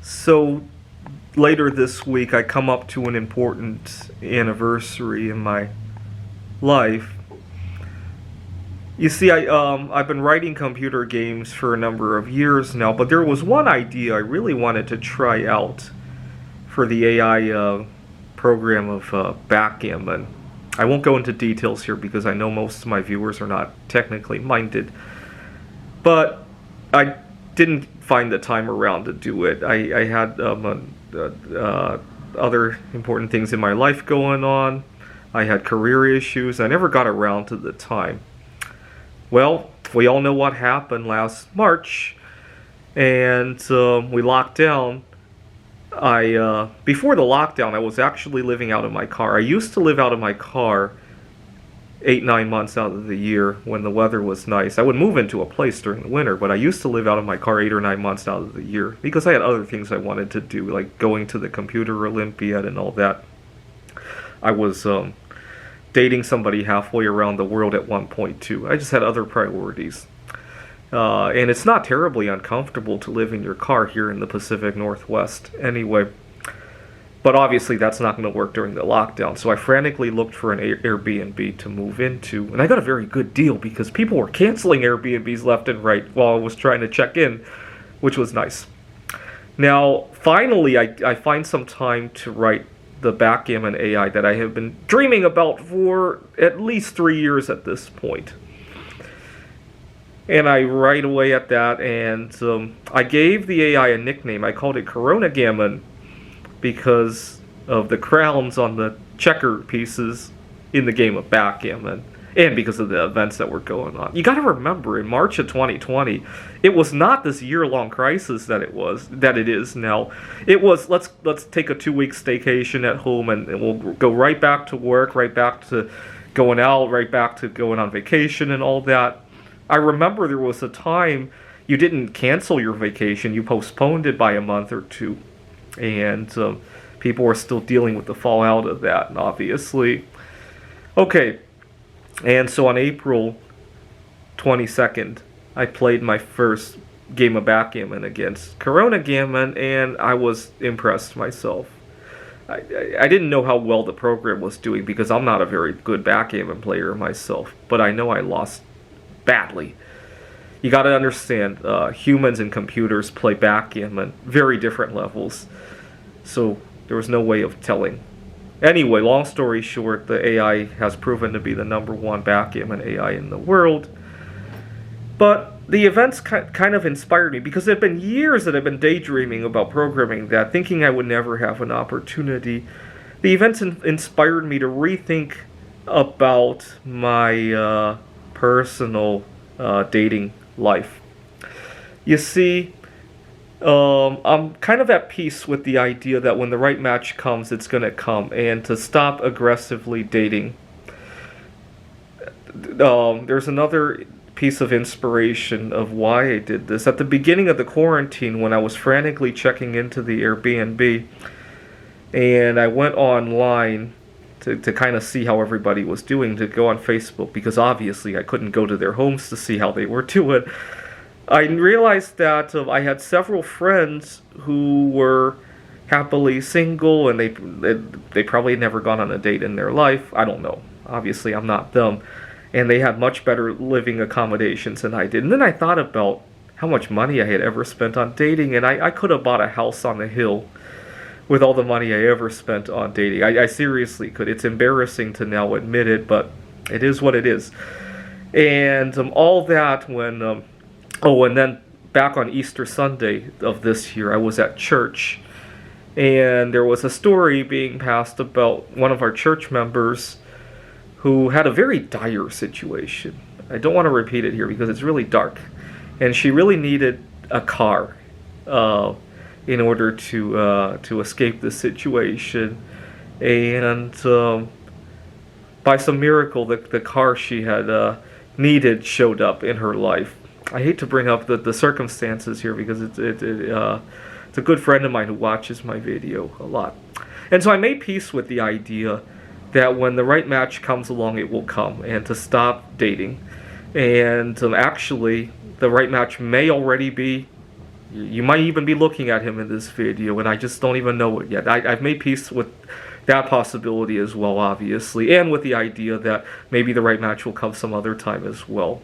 So later this week, I come up to an important anniversary in my life. You see, I've been writing computer games for a number of years now, but there was one idea I really wanted to try out for the AI program of backgammon. I won't go into details here because I know most of my viewers are not technically minded, but I didn't find the time around to do it. I had other important things in my life going on. I had career issues. I never got around to the time. Well, we all know what happened last March, and we locked down. Before the lockdown, I was actually living out of my car. I used to live out of my car 8-9 months out of the year when the weather was nice. I would move into a place during the winter, but I used to live out of my car 8 or 9 months out of the year because I had other things I wanted to do, like going to the Computer Olympiad and all that. I was dating somebody halfway around the world at one point too. I just had other priorities. And it's not terribly uncomfortable to live in your car here in the Pacific Northwest anyway. But obviously that's not going to work during the lockdown. So I frantically looked for an Airbnb to move into. And I got a very good deal because people were canceling Airbnbs left and right while I was trying to check in, which was nice. Now, finally, I find some time to write the backgammon AI that I have been dreaming about for at least 3 years at this point. And I write away at that, and I gave the AI a nickname. I called it Corona Gammon because of the crowns on the checker pieces in the game of backgammon, and because of the events that were going on. You got to remember, in March of 2020, it was not this year-long crisis that it is now. It was let's take a 2-week staycation at home, and we'll go right back to work, right back to going out, right back to going on vacation and all that. I remember there was a time you didn't cancel your vacation, you postponed it by a month or two. And people were still dealing with the fallout of that, obviously. Okay, and so on April 22nd, I played my first game of backgammon against Corona Gammon, and I was impressed myself. I didn't know how well the program was doing because I'm not a very good backgammon player myself, but I know I lost badly. You got to understand, humans and computers play backgammon, very different levels. So there was no way of telling. Anyway, long story short, the AI has proven to be the #1 backgammon AI in the world. But the events kind of inspired me because it had been years that I've been daydreaming about programming that, thinking I would never have an opportunity. The events inspired me to rethink about my personal dating life. You see, I'm kind of at peace with the idea that when the right match comes, it's going to come, and to stop aggressively dating. There's another piece of inspiration of why I did this. At the beginning of the quarantine, when I was frantically checking into the Airbnb, and I went online to kind of see how everybody was doing, to go on Facebook, because obviously I couldn't go to their homes to see how they were doing. I realized that I had several friends who were happily single, and they probably had never gone on a date in their life. I don't know. Obviously, I'm not them. And they had much better living accommodations than I did. And then I thought about how much money I had ever spent on dating, and I could have bought a house on the hill with all the money I ever spent on dating. I seriously could. It's embarrassing to now admit it, but it is what it is. And all that when... and then back on Easter Sunday of this year, I was at church, and there was a story being passed about one of our church members who had a very dire situation. I don't want to repeat it here because it's really dark. And she really needed a car in order to escape the situation. And by some miracle, the car she had needed showed up in her life. I hate to bring up the circumstances here because it's a good friend of mine who watches my video a lot. And so I made peace with the idea that when the right match comes along, it will come, and to stop dating. And actually, the right match may already be You might even be looking at him in this video, and I just don't even know it yet. I've made peace with that possibility as well, obviously, and with the idea that maybe the right match will come some other time as well.